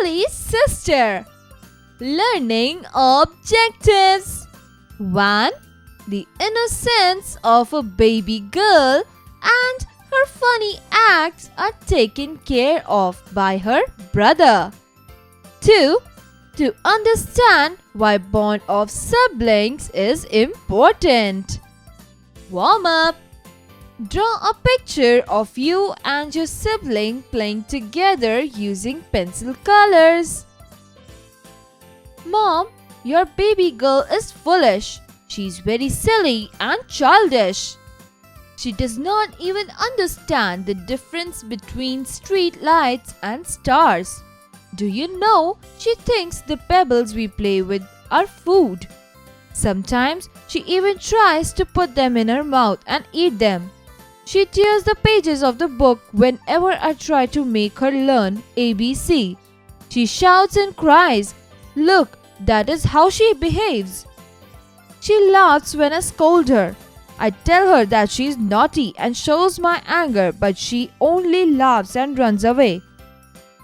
Kelly's sister. Learning objectives. 1. The innocence of a baby girl and her funny acts are taken care of by her brother. 2. To understand why bond of siblings is important. Warm up. Draw a picture of you and your sibling playing together using pencil colors. Mom, your baby girl is foolish. She's very silly and childish. She does not even understand the difference between street lights and stars. Do you know she thinks the pebbles we play with are food? Sometimes she even tries to put them in her mouth and eat them. She tears the pages of the book whenever I try to make her learn ABC. She shouts and cries. Look, that is how she behaves. She laughs when I scold her. I tell her that she is naughty and shows my anger, but she only laughs and runs away.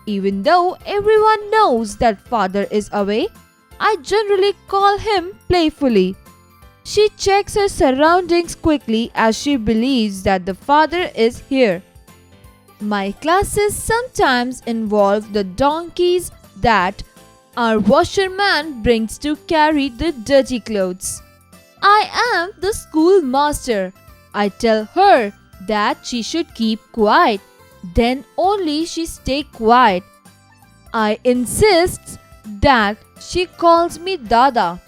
Even though everyone knows that father is away, I generally call him playfully. She checks her surroundings quickly as she believes that the father is here. My classes sometimes involve the donkeys that our washerman brings to carry the dirty clothes. I am the school master. I tell her that she should keep quiet. Then only she stay quiet. I insist that she calls me Dada.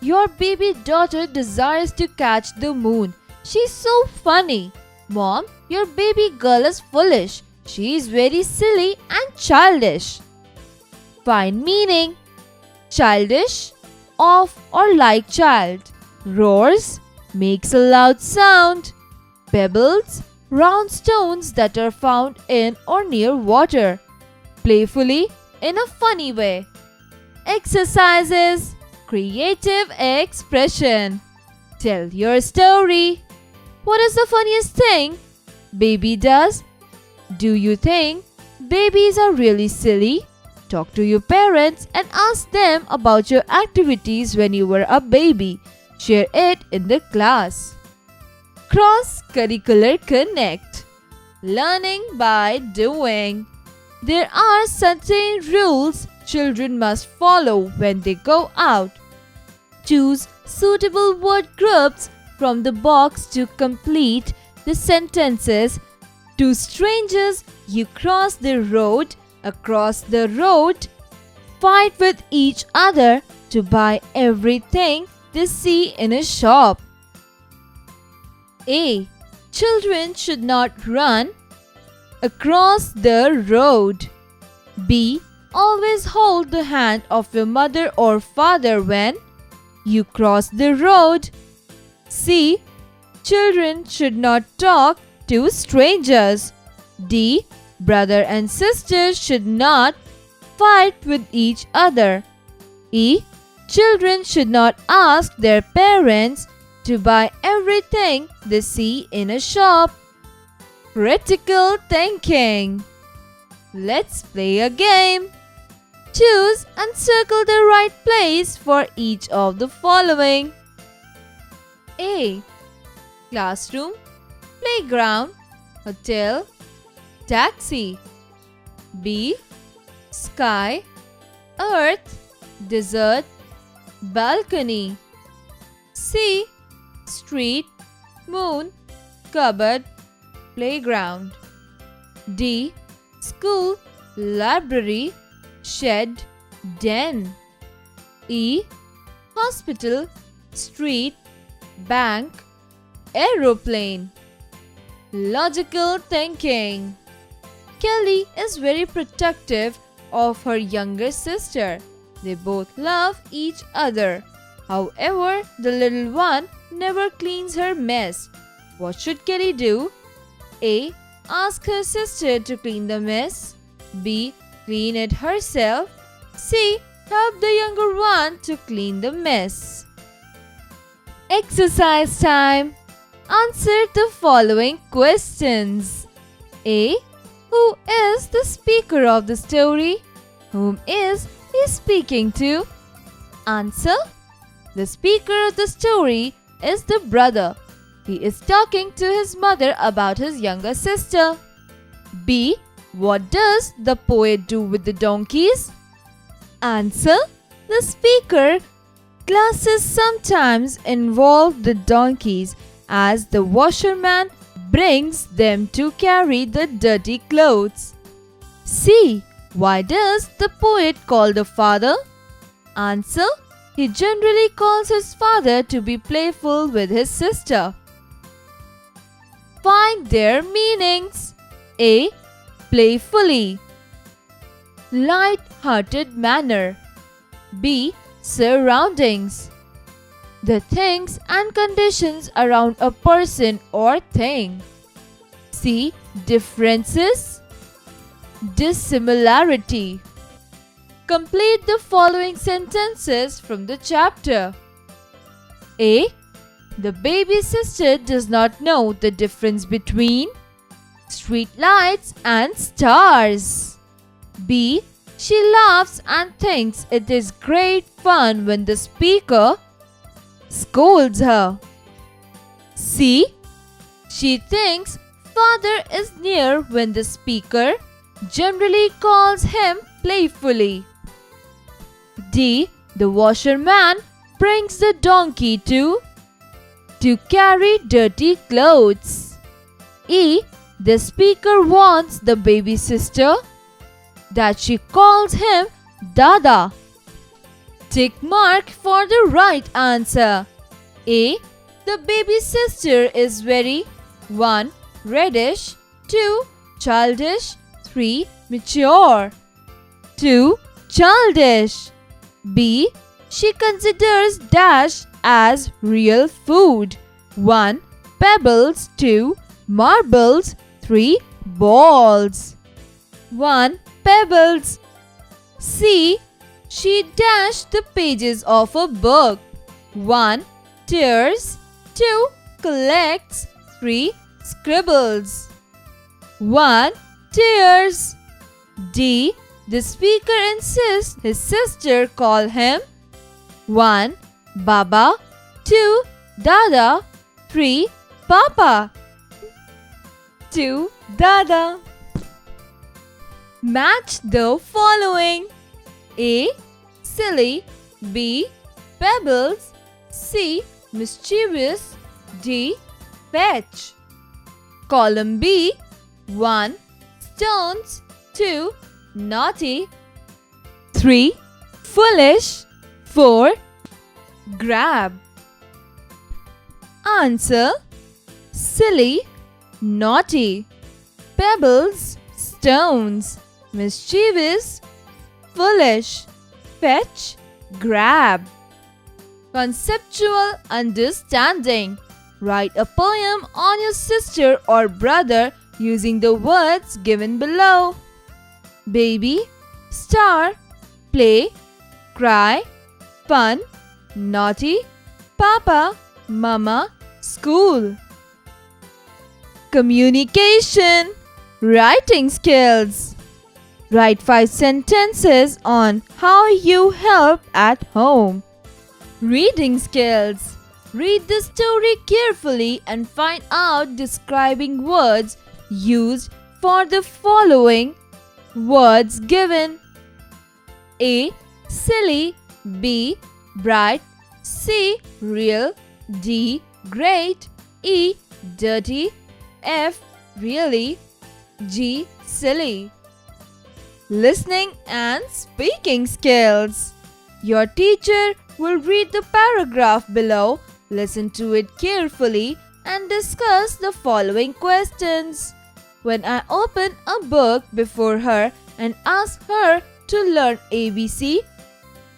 Your baby daughter desires to catch the moon. She's so funny. Mom, your baby girl is foolish. She is very silly and childish. Find meaning. Childish, of or like child. Roars, makes a loud sound. Pebbles, round stones that are found in or near water. Playfully, in a funny way. Exercises, creative expression. Tell your story. What is the funniest thing baby does? Do you think babies are really silly? Talk to your parents and ask them about your activities when you were a baby. Share it in the class. Cross-curricular connect. Learning by doing. There are certain rules children must follow when they go out. Choose suitable word groups from the box to complete the sentences. To strangers, you cross the road, across the road. Fight with each other to buy everything they see in a shop. A. Children should not run across the road. B. Always hold the hand of your mother or father when you cross the road. C. Children should not talk to strangers. D. Brother and sisters should not fight with each other. E. Children should not ask their parents to buy everything they see in a shop. Critical thinking. Let's play a game. Choose and circle the right place for each of the following. A. Classroom, playground, hotel, taxi. B. Sky, earth, desert, balcony. C. Street, moon, cupboard, playground. D. School, library, shed, den. E. Hospital, street, bank, aeroplane. Logical thinking. Kelly is very protective of her younger sister. They both love each other. However, the little one never cleans her mess. What should Kelly do? A. Ask her sister to clean the mess. B. Clean it herself. C. Help the younger one to clean the mess. Exercise time. Answer the following questions. A. Who is the speaker of the story? Whom is he speaking to? Answer: the speaker of the story is the brother. He is talking to his mother about his younger sister. B. What does the poet do with the donkeys? Answer: the speaker classes sometimes involve the donkeys as the washerman brings them to carry the dirty clothes. C. Why does the poet call the father? Answer: he generally calls his father to be playful with his sister. Find their meanings. A. Playfully, light-hearted manner. B. Surroundings, the things and conditions around a person or thing. C. Differences, dissimilarity. Complete the following sentences from the chapter. A. The baby sister does not know the difference between street lights and stars. B. She laughs and thinks it is great fun when the speaker scolds her. C. She thinks father is near when the speaker generally calls him playfully. D. The washerman brings the donkey to carry dirty clothes. E. The speaker wants the baby sister that she calls him Dada. Tick mark for the right answer. A. The baby sister is very 1. Reddish, 2. Childish, 3. Mature. 2. Childish. B. She considers dash as real food. 1. Pebbles, 2. Marbles, 3. Balls. 1. Pebbles. C. She dashed the pages of a book. 1. Tears, 2. Collects, 3. Scribbles. 1. Tears. D. The speaker insists his sister call him 1. Baba, 2. Dada, 3. Papa. 2. Dada. Match the following. A. Silly, B. Pebbles, C. Mischievous, D. Fetch. Column B. 1. Stones, 2. Naughty, 3. Foolish, 4. Grab. Answer: silly, naughty, pebbles, stones, mischievous, foolish, fetch, grab. Conceptual understanding. Write a poem on your sister or brother using the words given below. Baby, star, play, cry, fun, naughty, papa, mama, school. Communication. Writing skills. Write 5 sentences on how you help at home. Reading skills. Read the story carefully and find out describing words used for the following words given. A. Silly, B. Bright, C. Real, D. Great, E. Dirty, F. Really, G. Silly. Listening and speaking skills. Your teacher will read the paragraph below, listen to it carefully, and discuss the following questions. When I open a book before her and ask her to learn ABC,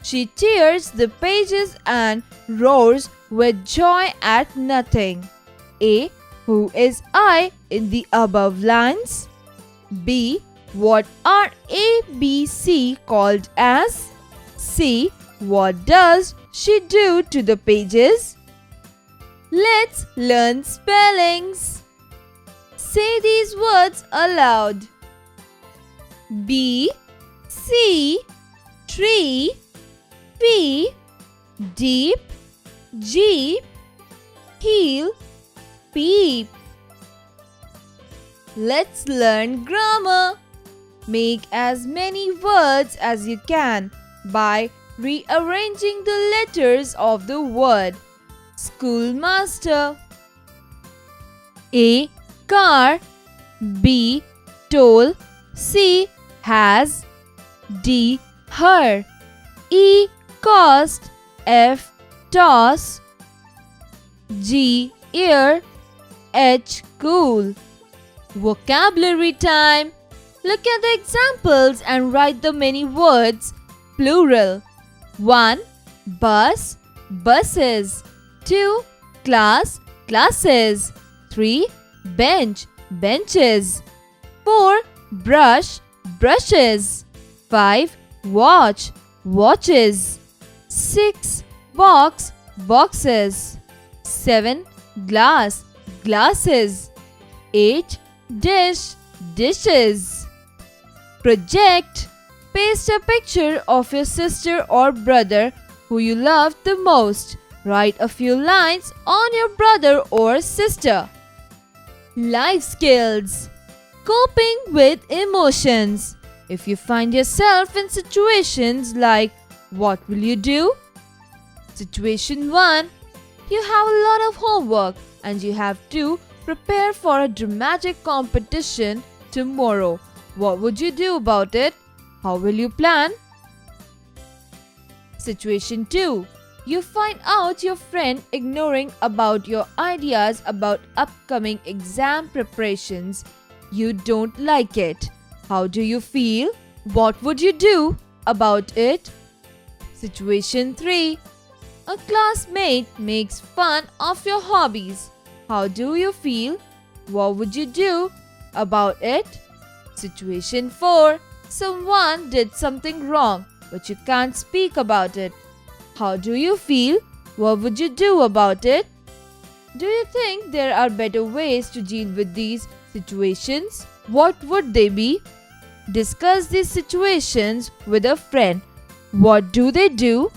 she tears the pages and roars with joy at nothing. A. Who is I in the above lines? B. What are A, B, C called as? C. What does she do to the pages? Let's learn spellings. Say these words aloud. B, C, tree, P, deep, G, heel, peep. Let's learn grammar. Make as many words as you can by rearranging the letters of the word. Schoolmaster. A, car. B, toll. C, has. D, her. E, cost. F, toss. G, ear. H, cool. Vocabulary time. Look at the examples and write the many words, plural. 1. Bus, buses. 2. Class, classes. 3. Bench, benches. 4. Brush, brushes. 5. Watch, watches. 6. Box, boxes. 7. Glass, glasses. 8. Dish, dishes. Project. Paste a picture of your sister or brother who you love the most. Write a few lines on your brother or sister. Life skills. Coping with emotions. If you find yourself in situations like, what will you do? Situation 1. You have a lot of homework and you have to prepare for a dramatic competition tomorrow. What would you do about it? How will you plan? Situation 2. You find out your friend ignoring about your ideas about upcoming exam preparations. You don't like it. How do you feel? What would you do about it? Situation 3. A classmate makes fun of your hobbies. How do you feel? What would you do about it? Situation 4. Someone did something wrong, but you can't speak about it. How do you feel? What would you do about it? Do you think there are better ways to deal with these situations? What would they be? Discuss these situations with a friend. What do they do?